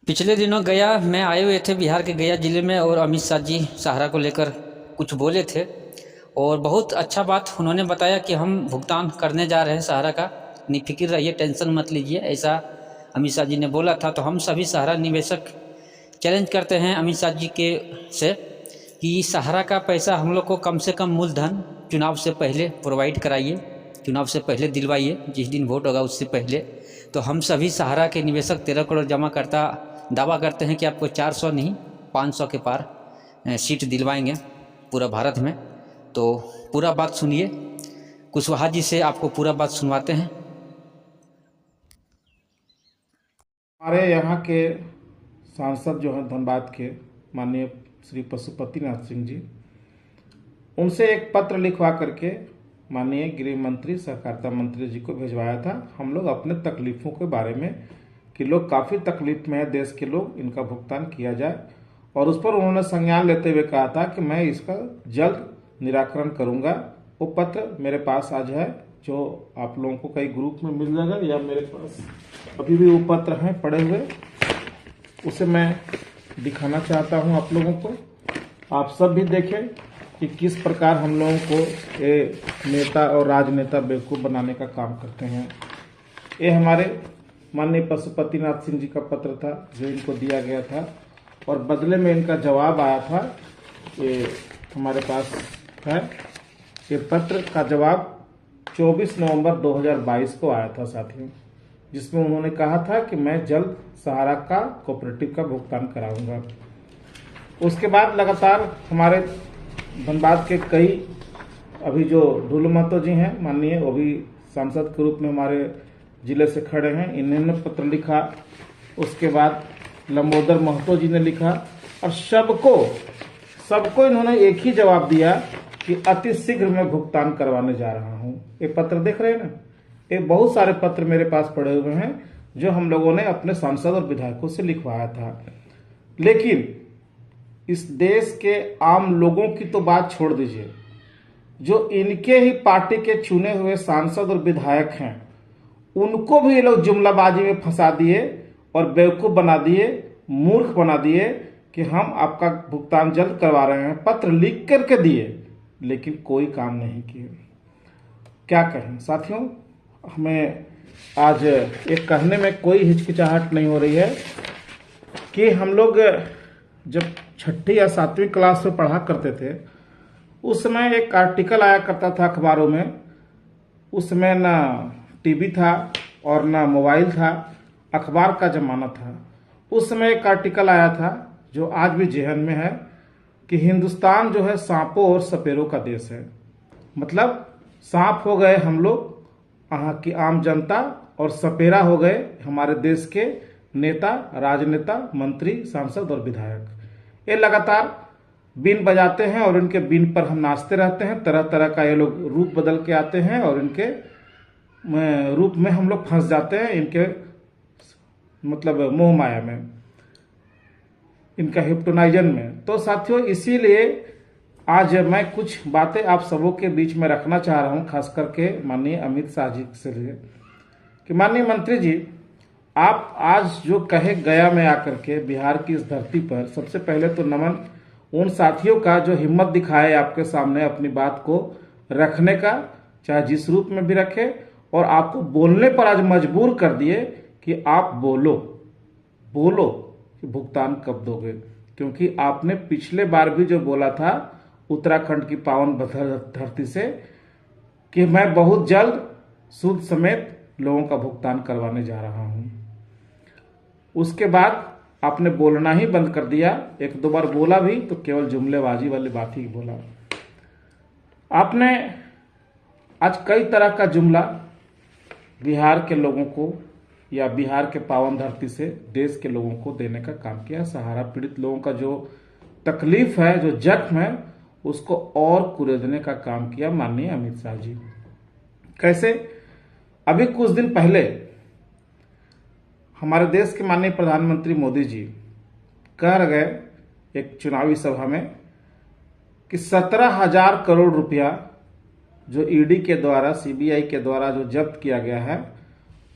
पिछले दिनों गया में आए हुए थे बिहार के गया ज़िले में, और अमित शाह जी सहारा को लेकर कुछ बोले थे और बहुत अच्छा बात उन्होंने बताया कि हम भुगतान करने जा रहे हैं सहारा का, निफिक्र रहिए, टेंशन मत लीजिए, ऐसा अमित शाह जी ने बोला था। तो हम सभी सहारा निवेशक चैलेंज करते हैं अमित शाह जी के से कि सहारा का पैसा हम लोग को कम से कम मूलधन चुनाव से पहले प्रोवाइड कराइए, चुनाव से पहले दिलवाइए, जिस दिन वोट होगा उससे पहले। तो हम सभी सहारा के निवेशक 13 करोड़ जमा करता दावा करते हैं कि आपको 400 नहीं 500 के पार सीट दिलवाएंगे पूरा भारत में। तो पूरा बात सुनिए, कुशवाहा जी से आपको पूरा बात सुनवाते हैं। हमारे यहाँ के सांसद जो हैं धनबाद के माननीय श्री पशुपतिनाथ सिंह जी, उनसे एक पत्र लिखवा करके माननीय गृह मंत्री सहकारिता मंत्री जी को भिजवाया था। हम लोग अपने तकलीफ़ों के बारे में कि लोग काफ़ी तकलीफ में है, देश के लोग, इनका भुगतान किया जाए, और उस पर उन्होंने संज्ञान लेते हुए कहा था कि मैं इसका जल्द निराकरण करूंगा। वो पत्र मेरे पास आज है, जो आप लोगों को कई ग्रुप में मिल जाएगा, या मेरे पास अभी भी वो पत्र हैं पड़े हुए, उसे मैं दिखाना चाहता हूं आप लोगों को। आप सब भी देखें कि किस प्रकार हम लोगों को ये नेता और राजनेता बेवकूफ़ बनाने का काम करते हैं। ये हमारे माननीय पशुपतिनाथ सिंह जी का पत्र था जो इनको दिया गया था, और बदले में इनका जवाब आया था। ये हमारे पास है, ये पत्र का जवाब 24 नवंबर 2022 को आया था साथियों, जिसमें उन्होंने कहा था कि मैं जल्द सहारा का कोऑपरेटिव का भुगतान कराऊंगा। उसके बाद लगातार हमारे धनबाद के कई अभी जो ढुल महतो जी हैं माननीय, वो भी सांसद के रूप में हमारे जिले से खड़े हैं, इन्होंने पत्र लिखा। उसके बाद लंबोदर महतो जी ने लिखा, और सबको इन्होंने एक ही जवाब दिया कि अति शीघ्र मैं भुगतान करवाने जा रहा हूं। ये पत्र देख रहे हैं ना, ये बहुत सारे पत्र मेरे पास पड़े हुए हैं जो हम लोगों ने अपने सांसद और विधायकों से लिखवाया था। लेकिन इस देश के आम लोगों की तो बात छोड़ दीजिए, जो इनके ही पार्टी के चुने हुए सांसद और विधायक हैं, उनको भी ये लोग जुमलाबाजी में फंसा दिए और बेवकूफ़ बना दिए, मूर्ख बना दिए कि हम आपका भुगतान जल्द करवा रहे हैं। पत्र लिख करके दिए, लेकिन कोई काम नहीं किए। क्या कहें साथियों, हमें आज एक कहने में कोई हिचकिचाहट नहीं हो रही है कि हम लोग जब 6ठी या 7वीं क्लास में पढ़ा करते थे, उस समय एक आर्टिकल आया करता था अखबारों में। उस समय ना टीवी था और ना मोबाइल था, अखबार का जमाना था। उस समय एक आर्टिकल आया था जो आज भी जेहन में है कि हिंदुस्तान जो है सांपों और सपेरों का देश है। मतलब सांप हो गए हम लोग, यहाँ की आम जनता, और सपेरा हो गए हमारे देश के नेता, राजनेता, मंत्री, सांसद और विधायक। ये लगातार बीन बजाते हैं और इनके बीन पर हम नाचते रहते हैं। तरह तरह का ये लोग रूप बदल के आते हैं और इनके रूप में हम लोग फंस जाते हैं, इनके मतलब मोह माया में, इनका हिप्नोटाइजन में। तो साथियों, इसीलिए आज मैं कुछ बातें आप सबों के बीच में रखना चाह रहा हूं, खास करके माननीय अमित शाह जी से लिए कि माननीय मंत्री जी, आप आज जो कहे गया में आकर के बिहार की इस धरती पर, सबसे पहले तो नमन उन साथियों का जो हिम्मत दिखाए आपके सामने अपनी बात को रखने का, चाहे जिस रूप में भी रखे, और आपको बोलने पर आज मजबूर कर दिए कि आप बोलो कि भुगतान कब दोगे। क्योंकि आपने पिछले बार भी जो बोला था उत्तराखंड की पावन धरती से कि मैं बहुत जल्द सूद समेत लोगों का भुगतान करवाने जा रहा हूं, उसके बाद आपने बोलना ही बंद कर दिया। 1-2 बार बोला भी तो केवल जुमलेबाजी वाली बात ही बोला। आपने आज कई तरह का जुमला बिहार के लोगों को या बिहार के पावन धरती से देश के लोगों को देने का काम किया। सहारा पीड़ित लोगों का जो तकलीफ है, जो जख्म है, उसको और कुरेदने का काम किया माननीय अमित शाह जी। कैसे? अभी कुछ दिन पहले हमारे देश के माननीय प्रधानमंत्री मोदी जी कह गए एक चुनावी सभा में कि 17,000 करोड़ रुपया जो ईडी के द्वारा, सीबीआई के द्वारा जो जब्त किया गया है,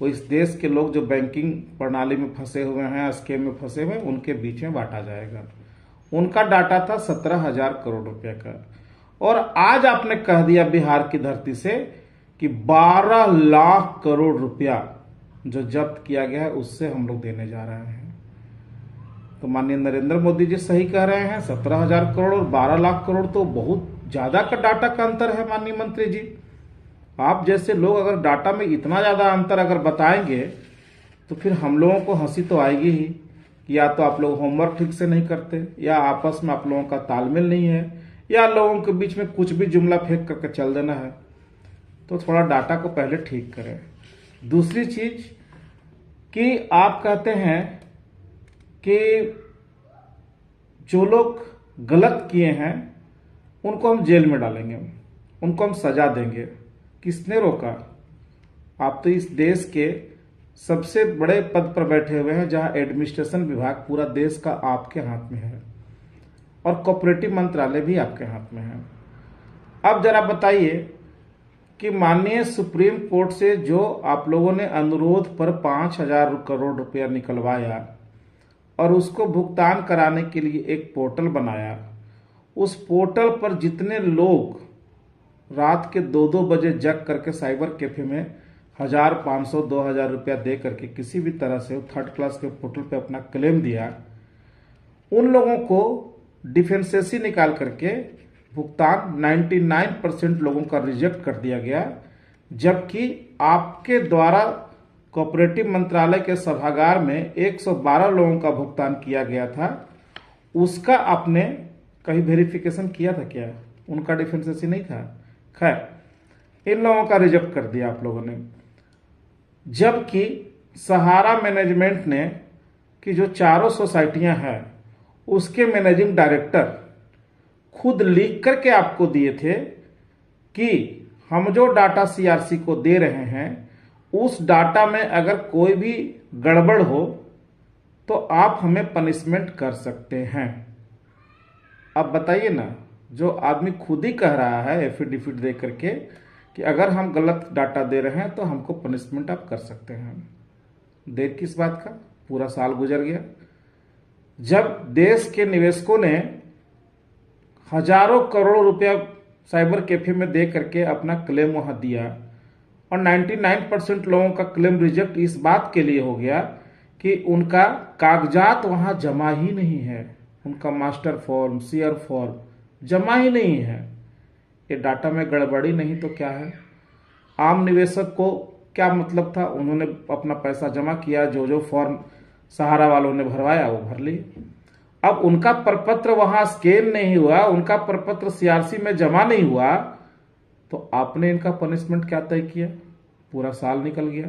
वो इस देश के लोग जो बैंकिंग प्रणाली में फंसे हुए हैं, स्कैम में फंसे हुए हैं, उनके बीच में बांटा जाएगा। उनका डाटा था 17,000 करोड़ रुपए का, और आज आपने कह दिया बिहार की धरती से कि 12 लाख करोड़ रुपया जो जब्त किया गया है उससे हम लोग देने जा रहे हैं। तो माननीय नरेंद्र मोदी जी सही कह रहे हैं, 17,000 करोड़ और 12 लाख करोड़ तो बहुत ज्यादा का डाटा का अंतर है। माननीय मंत्री जी, आप जैसे लोग अगर डाटा में इतना ज्यादा अंतर अगर बताएंगे तो फिर हम लोगों को हंसी तो आएगी ही कि या तो आप लोग होमवर्क ठीक से नहीं करते, या आपस में आप लोगों का तालमेल नहीं है, या लोगों के बीच में कुछ भी जुमला फेंक करके चल देना है। तो थोड़ा डाटा को पहले ठीक करें। दूसरी चीज कि आप कहते हैं कि जो लोग गलत किए हैं उनको हम जेल में डालेंगे, उनको हम सजा देंगे। किसने रोका? आप तो इस देश के सबसे बड़े पद पर बैठे हुए हैं, जहां एडमिनिस्ट्रेशन विभाग पूरा देश का आपके हाथ में है और कोऑपरेटिव मंत्रालय भी आपके हाथ में है। अब जरा बताइए कि माननीय सुप्रीम कोर्ट से जो आप लोगों ने अनुरोध पर 5,000 करोड़ रुपया निकलवाया और उसको भुगतान कराने के लिए एक पोर्टल बनाया, उस पोर्टल पर जितने लोग रात के 2-2 बजे जग करके साइबर कैफे में 1,000, 500, 2,000 रुपया दे करके किसी भी तरह से थर्ड क्लास के पोर्टल पे अपना क्लेम दिया, उन लोगों को डिफेंसेसी निकाल करके भुगतान 99% लोगों का रिजेक्ट कर दिया गया। जबकि आपके द्वारा कोऑपरेटिव मंत्रालय के सभागार में 112 लोगों का भुगतान किया गया था, उसका आपने कहीं वेरिफिकेशन किया था क्या? उनका डिफेंसेसी नहीं था। खैर, इन लोगों का रिजेक्ट कर दिया आप लोगों ने। जबकि सहारा मैनेजमेंट ने कि जो चारों सोसाइटियां हैं उसके मैनेजिंग डायरेक्टर खुद लिख करके आपको दिए थे कि हम जो डाटा सीआरसी को दे रहे हैं उस डाटा में अगर कोई भी गड़बड़ हो तो आप हमें पनिशमेंट कर सकते हैं। अब बताइए ना, जो आदमी खुद ही कह रहा है एफिडेविट दे करके कि अगर हम गलत डाटा दे रहे हैं तो हमको पनिशमेंट आप कर सकते हैं। देर किस बात का? पूरा साल गुजर गया। जब देश के निवेशकों ने हजारों करोड़ रुपया साइबर कैफे में दे करके अपना क्लेम वहां दिया और 99% लोगों का क्लेम रिजेक्ट इस बात के लिए हो गया कि उनका कागजात वहां जमा ही नहीं है, उनका मास्टर फॉर्म, शेयर फॉर्म जमा ही नहीं है। ये डाटा में गड़बड़ी नहीं तो क्या है? आम निवेशक को क्या मतलब था? उन्होंने अपना पैसा जमा किया, जो जो फॉर्म सहारा वालों ने भरवाया वो भर लिए। अब उनका प्रपत्र वहां स्कैन नहीं हुआ, उनका प्रपत्र सीआरसी में जमा नहीं हुआ, तो आपने इनका पनिशमेंट क्या तय किया? पूरा साल निकल गया।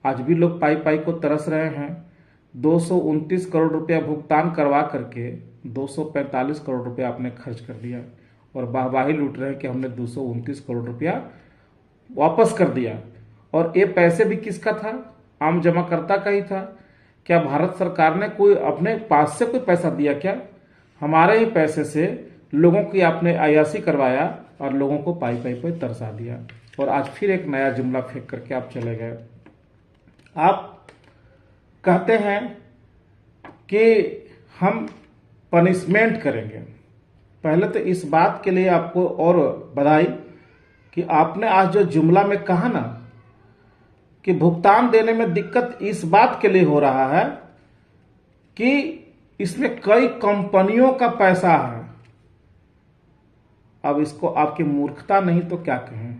आज भी लोग पाई पाई को तरस रहे हैं। 229 करोड़ रुपया भुगतान करवा करके 245 करोड़ रुपया आपने खर्च कर दिया और वाहवाही लूट रहे हैं कि हमने 229 करोड़ रुपया वापस कर दिया। और ये पैसे भी किसका था? आम जमाकर्ता का ही था। क्या भारत सरकार ने कोई अपने पास से कोई पैसा दिया क्या? हमारे ही पैसे से लोगों की आपने अयासी करवाया और लोगों को पाई पाई पे तरसा दिया। और आज फिर एक नया जुमला फेंक करके आप चले गए। आप कहते हैं कि हम पनिशमेंट करेंगे। पहले तो इस बात के लिए आपको और बधाई कि आपने आज जो जुमला में कहा ना कि भुगतान देने में दिक्कत इस बात के लिए हो रहा है कि इसमें कई कंपनियों का पैसा है। अब इसको आपकी मूर्खता नहीं तो क्या कहें,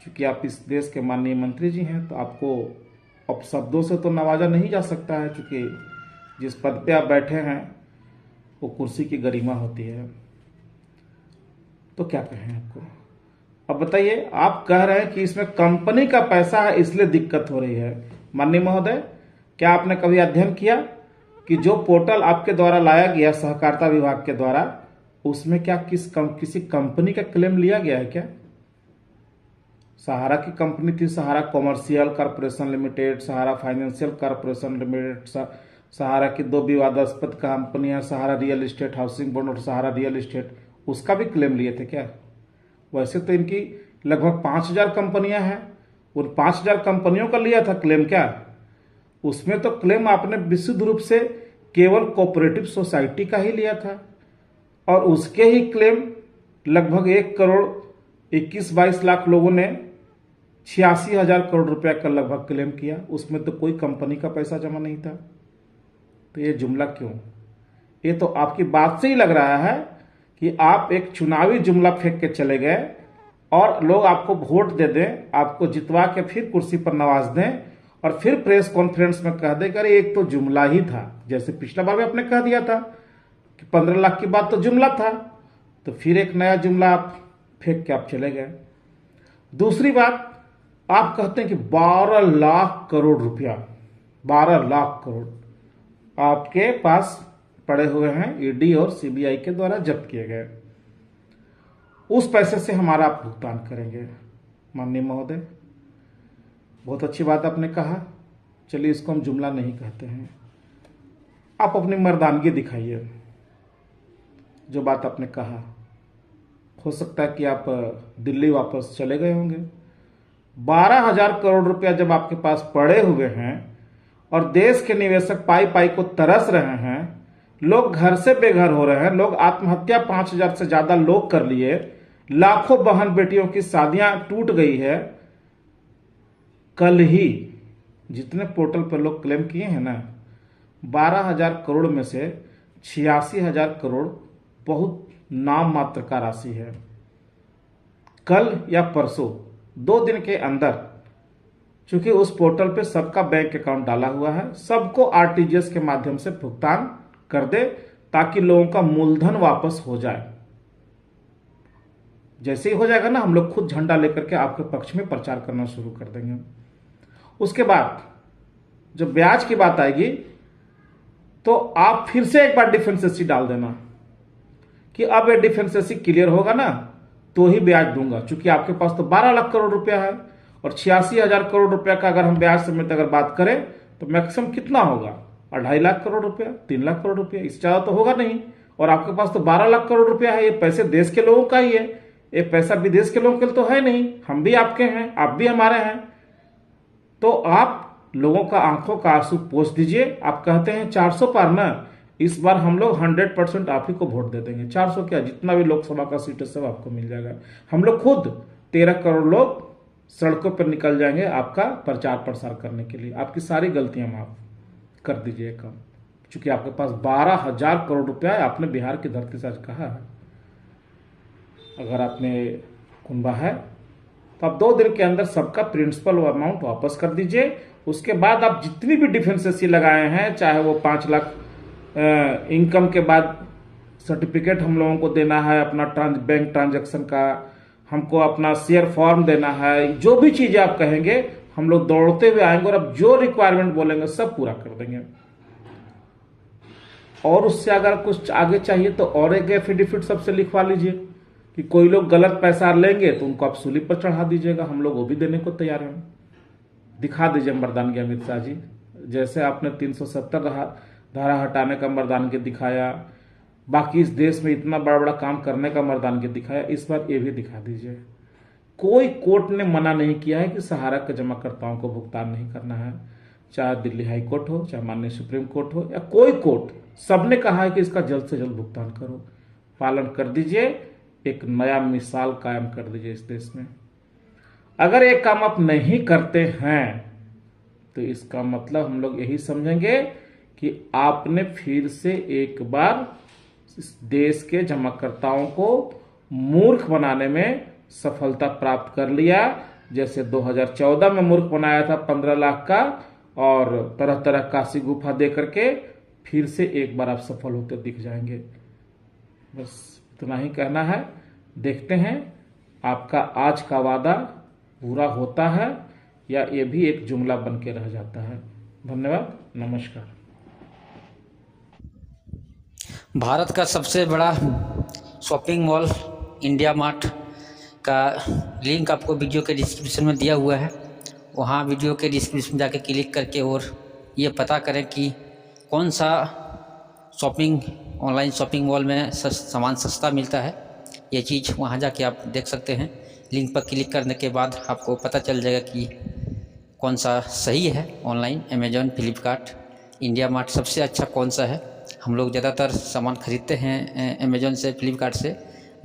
क्योंकि आप इस देश के माननीय मंत्री जी हैं तो आपको अब शब्दों से तो नवाजा नहीं जा सकता है, क्योंकि जिस पद पे आप बैठे हैं वो कुर्सी की गरिमा होती है। तो क्या कहें आपको? अब बताइए, आप कह रहे हैं कि इसमें कंपनी का पैसा है इसलिए दिक्कत हो रही है। माननीय महोदय, क्या आपने कभी अध्ययन किया कि जो पोर्टल आपके द्वारा लाया गया सहकारिता विभाग के द्वारा, उसमें क्या किसी कंपनी का क्लेम लिया गया है क्या? सहारा की कंपनी थी, सहारा कॉमर्शियल कॉर्पोरेशन लिमिटेड, सहारा फाइनेंशियल कॉर्पोरेशन लिमिटेड, सहारा की 2 विवादास्पद कंपनियां, सहारा रियल एस्टेट हाउसिंग बोर्ड और सहारा रियल एस्टेट, उसका भी क्लेम लिए थे क्या? वैसे तो इनकी लगभग 5,000 कंपनियां हैं उन 5,000 कंपनियों का लिया था क्लेम क्या? उसमें तो क्लेम आपने विशुद्ध रूप से केवल कोऑपरेटिव सोसाइटी का ही लिया था, और उसके ही क्लेम लगभग 1,21-22 लाख लोगों ने 86,000 करोड़ रुपया का लगभग क्लेम किया। उसमें तो कोई कंपनी का पैसा जमा नहीं था। तो ये जुमला क्यों? ये तो आपकी बात से ही लग रहा है कि आप एक चुनावी जुमला फेंक के चले गए और लोग आपको वोट दे दें, आपको जितवा के फिर कुर्सी पर नवाज दें और फिर प्रेस कॉन्फ्रेंस में कह दे कि अरे एक तो जुमला ही था। जैसे पिछला बार भी आपने कह दिया था कि 15 लाख की बात तो जुमला था, तो फिर एक नया जुमला आप फेंक के आप चले गए। दूसरी बात, आप कहते हैं कि 12 लाख करोड़ रुपया, 12 लाख करोड़ आपके पास पड़े हुए हैं, ईडी और सीबीआई के द्वारा जब्त किए गए। उस पैसे से हमारा आप भुगतान करेंगे। माननीय महोदय, बहुत अच्छी बात आपने कहा, चलिए इसको हम जुमला नहीं कहते हैं। आप अपनी मर्दानगी दिखाइए। जो बात आपने कहा, हो सकता है कि आप दिल्ली वापस चले गए होंगे। 12,000 करोड़ रुपया जब आपके पास पड़े हुए हैं और देश के निवेशक पाई पाई को तरस रहे हैं, लोग घर से बेघर हो रहे हैं, लोग आत्महत्या 5,000 से ज्यादा लोग कर लिए, लाखों बहन बेटियों की शादियां टूट गई है। कल ही जितने पोर्टल पर लोग क्लेम किए हैं ना, 12,000 करोड़ में से 86,000 करोड़ बहुत नाम मात्र का राशि है। कल या परसों 2 दिन के अंदर, चूंकि उस पोर्टल पे सबका बैंक अकाउंट डाला हुआ है, सबको आरटीजीएस के माध्यम से भुगतान कर दे ताकि लोगों का मूलधन वापस हो जाए। जैसे ही हो जाएगा ना, हम लोग खुद झंडा लेकर के आपके पक्ष में प्रचार करना शुरू कर देंगे। उसके बाद जब ब्याज की बात आएगी तो आप फिर से एक बार डिफेंसेसी डाल देना कि अब ये डिफेंसेसी क्लियर होगा ना तो ही ब्याज दूंगा। चूंकि आपके पास तो 12 लाख करोड़ रुपया है और 86,000 करोड़ रुपया का अगर हम ब्याज समेत अगर बात करें तो मैक्सिमम कितना होगा? 2.5 लाख करोड़ रुपया, 3 लाख करोड़ रुपया, इससे ज्यादा तो होगा नहीं। और आपके पास तो 12 लाख करोड़ रुपया है। ये पैसे देश के लोगों का ही है, ये पैसा विदेश के लोगों के लिए तो है नहीं। हम भी आपके हैं, आप भी हमारे हैं। तो आप लोगों का आंखों का आंसू पोंछ दीजिए। आप कहते हैं 400 पार ना, इस बार हम लोग 100% आप ही को वोट दे देंगे। 400 क्या, जितना भी लोकसभा का सीट है सब आपको मिल जाएगा। हम लोग खुद 13 करोड़ लोग सड़कों पर निकल जाएंगे आपका प्रचार प्रसार करने के लिए। आपकी सारी गलतियां माफ कर दीजिए कम, चूंकि आपके पास 12,000 करोड़ रुपया है। आपने बिहार की धरती से आज कहा है। अगर आपने कुंभा है तो आप 2 दिन के अंदर सबका प्रिंसिपल अमाउंट वापस कर दीजिए। उसके बाद आप जितनी भी डिफेंसेसी लगाए हैं, चाहे वो 5 लाख इनकम के बाद सर्टिफिकेट हम लोगों को देना है, अपना बैंक ट्रांजैक्शन का, हमको अपना शेयर फॉर्म देना है, जो भी चीजें आप कहेंगे हम लोग दौड़ते हुए आएंगे और अब जो रिक्वायरमेंट बोलेंगे सब पूरा कर देंगे। और उससे अगर कुछ आगे चाहिए तो और एक एफिडेविट सबसे लिखवा लीजिए कि कोई लोग गलत पैसा लेंगे तो उनको आप सूली पर चढ़ा दीजिएगा। हम लोग वो भी देने को तैयार हैं। दिखा दीजिए मर्दानगी अमित शाह जी, जैसे आपने 370 धारा हटाने का मर्दानगी दिखाया, बाकी इस देश में इतना बड़ा बड़ा काम करने का मर्दानगी दिखाया, इस बार ये भी दिखा दीजिए। कोई कोर्ट ने मना नहीं किया है कि सहारा के जमाकर्ताओं को भुगतान नहीं करना है, चाहे दिल्ली हाई कोर्ट हो, चाहे माननीय सुप्रीम कोर्ट हो या कोई कोर्ट, सबने कहा है कि इसका जल्द से जल्द भुगतान करो। पालन कर दीजिए, एक नया मिसाल कायम कर दीजिए इस देश में। अगर एक काम आप नहीं करते हैं तो इसका मतलब हम लोग यही समझेंगे कि आपने फिर से एक बार इस देश के जमाकर्ताओं को मूर्ख बनाने में सफलता प्राप्त कर लिया। जैसे 2014 में मूर्ख बनाया था 15 लाख का और तरह तरह काशी गुफा दे करके, फिर से एक बार आप सफल होते दिख जाएंगे। बस इतना ही कहना है। देखते हैं आपका आज का वादा पूरा होता है या ये भी एक जुमला बन के रह जाता है। धन्यवाद, नमस्कार। भारत का सबसे बड़ा शॉपिंग मॉल इंडिया मार्ट का लिंक आपको वीडियो के डिस्क्रिप्शन में दिया हुआ है। वहाँ वीडियो के डिस्क्रिप्शन जाके क्लिक करके और ये पता करें कि कौन सा ऑनलाइन शॉपिंग मॉल में सामान सस्ता मिलता है। ये चीज़ वहाँ जाके आप देख सकते हैं। लिंक पर क्लिक करने के बाद आपको पता चल जाएगा कि कौन सा सही है online. Amazon, Flipkart, India mart सबसे अच्छा कौन सा है। हम लोग ज़्यादातर सामान खरीदते हैं अमेजॉन से, फ्लिपकार्ट से,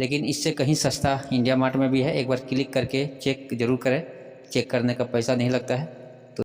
लेकिन इससे कहीं सस्ता इंडिया मार्ट में भी है। एक बार क्लिक करके चेक ज़रूर करें, चेक करने का पैसा नहीं लगता है।